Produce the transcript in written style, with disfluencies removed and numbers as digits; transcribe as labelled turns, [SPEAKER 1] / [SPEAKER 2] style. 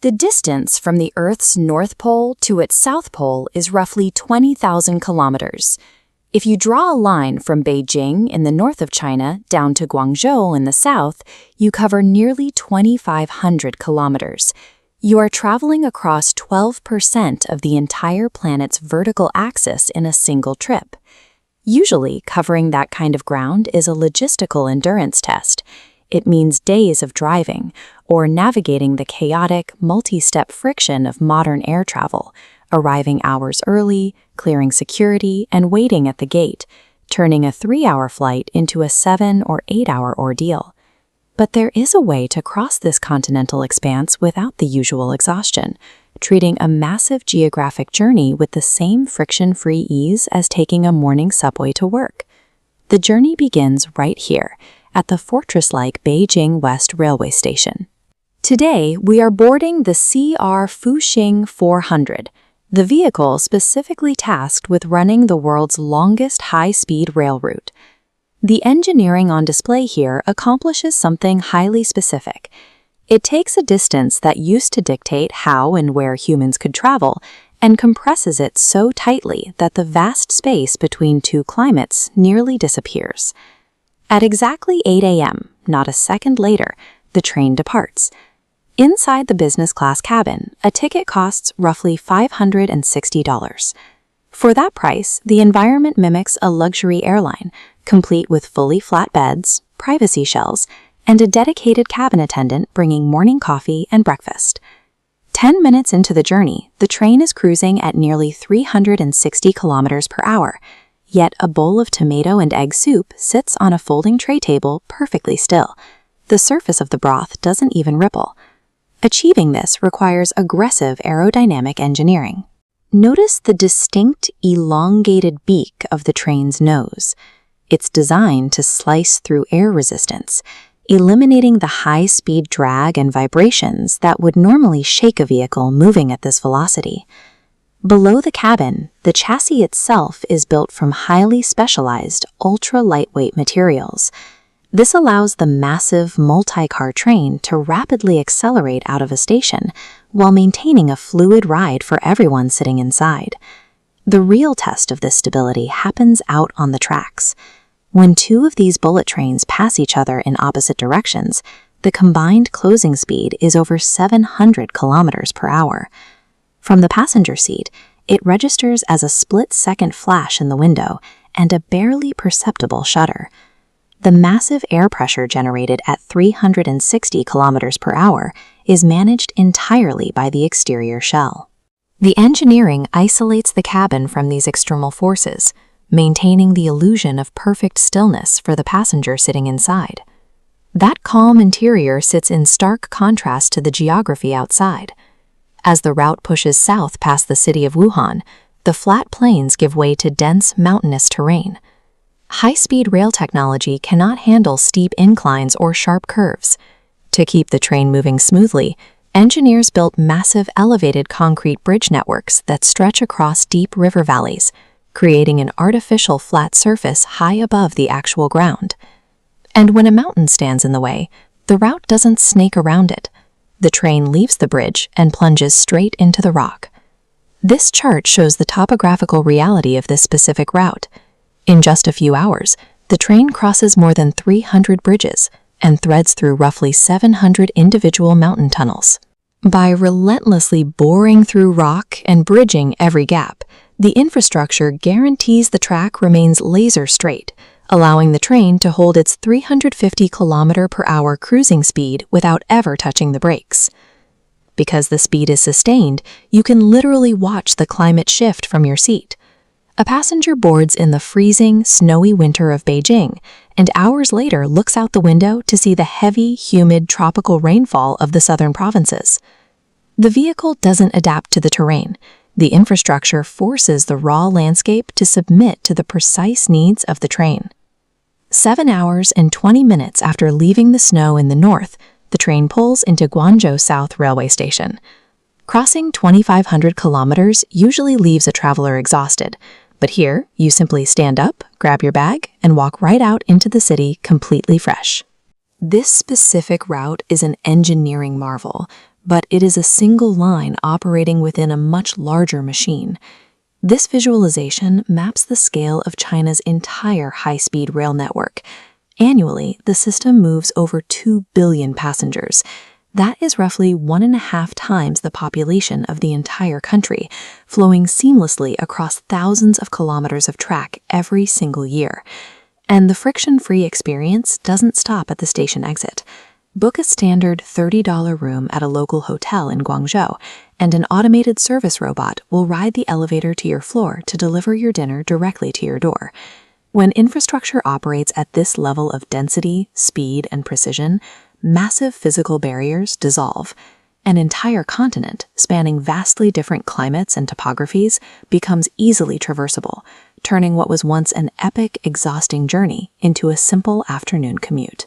[SPEAKER 1] The distance from the Earth's North Pole to its South Pole is roughly 20,000 kilometers. If you draw a line from Beijing in the north of China down to Guangzhou in the south, you cover nearly 2,500 kilometers. You are traveling across 12% of the entire planet's vertical axis in a single trip. Usually, covering that kind of ground is a logistical endurance test. It means days of driving, or navigating the chaotic, multi-step friction of modern air travel, arriving hours early, clearing security, and waiting at the gate, turning a 3-hour flight into a 7- or 8-hour ordeal. But there is a way to cross this continental expanse without the usual exhaustion, treating a massive geographic journey with the same friction-free ease as taking a morning subway to work. The journey begins right here, at the fortress-like Beijing West Railway Station. Today, we are boarding the CR Fuxing 400, the vehicle specifically tasked with running the world's longest high-speed rail route. The engineering on display here accomplishes something highly specific. It takes a distance that used to dictate how and where humans could travel and compresses it so tightly that the vast space between two climates nearly disappears. At exactly 8 a.m., not a second later, the train departs. Inside the business class cabin, a ticket costs roughly $560. For that price, the environment mimics a luxury airline, complete with fully flat beds, privacy shells, and a dedicated cabin attendant bringing morning coffee and breakfast. 10 minutes into the journey, the train is cruising at nearly 360 kilometers per hour, yet a bowl of tomato and egg soup sits on a folding tray table perfectly still. The surface of the broth doesn't even ripple. Achieving this requires aggressive aerodynamic engineering. Notice the distinct, elongated beak of the train's nose. It's designed to slice through air resistance, eliminating the high-speed drag and vibrations that would normally shake a vehicle moving at this velocity. Below the cabin, the chassis itself is built from highly specialized, ultra-lightweight materials. This allows the massive multi-car train to rapidly accelerate out of a station while maintaining a fluid ride for everyone sitting inside. The real test of this stability happens out on the tracks. When two of these bullet trains pass each other in opposite directions, the combined closing speed is over 700 kilometers per hour. From the passenger seat, it registers as a split-second flash in the window and a barely perceptible shudder. The massive air pressure generated at 360 kilometers per hour is managed entirely by the exterior shell. The engineering isolates the cabin from these external forces, maintaining the illusion of perfect stillness for the passenger sitting inside. That calm interior sits in stark contrast to the geography outside. As the route pushes south past the city of Wuhan, the flat plains give way to dense mountainous terrain. High-speed rail technology cannot handle steep inclines or sharp curves. To keep the train moving smoothly, engineers built massive elevated concrete bridge networks that stretch across deep river valleys, creating an artificial flat surface high above the actual ground. And when a mountain stands in the way, the route doesn't snake around it. The train leaves the bridge and plunges straight into the rock. This chart shows the topographical reality of this specific route. In just a few hours, the train crosses more than 300 bridges and threads through roughly 700 individual mountain tunnels. By relentlessly boring through rock and bridging every gap, the infrastructure guarantees the track remains laser straight, allowing the train to hold its 350 km/h cruising speed without ever touching the brakes. Because the speed is sustained, you can literally watch the climate shift from your seat. A passenger boards in the freezing, snowy winter of Beijing, and hours later looks out the window to see the heavy, humid tropical rainfall of the southern provinces. The vehicle doesn't adapt to the terrain. The infrastructure forces the raw landscape to submit to the precise needs of the train. 7 hours and 20 minutes after leaving the snow in the north, the train pulls into Guangzhou South Railway Station. Crossing 2,500 kilometers usually leaves a traveler exhausted, but here you simply stand up, grab your bag, and walk right out into the city completely fresh. This specific route is an engineering marvel, but it is a single line operating within a much larger machine. This visualization maps the scale of China's entire high-speed rail network. Annually, the system moves over 2 billion passengers. That is roughly 1.5 times the population of the entire country, flowing seamlessly across thousands of kilometers of track every single year. And the friction-free experience doesn't stop at the station exit. Book a standard $30 room at a local hotel in Guangzhou, and an automated service robot will ride the elevator to your floor to deliver your dinner directly to your door. When infrastructure operates at this level of density, speed, and precision, massive physical barriers dissolve. An entire continent, spanning vastly different climates and topographies, becomes easily traversable, turning what was once an epic, exhausting journey into a simple afternoon commute.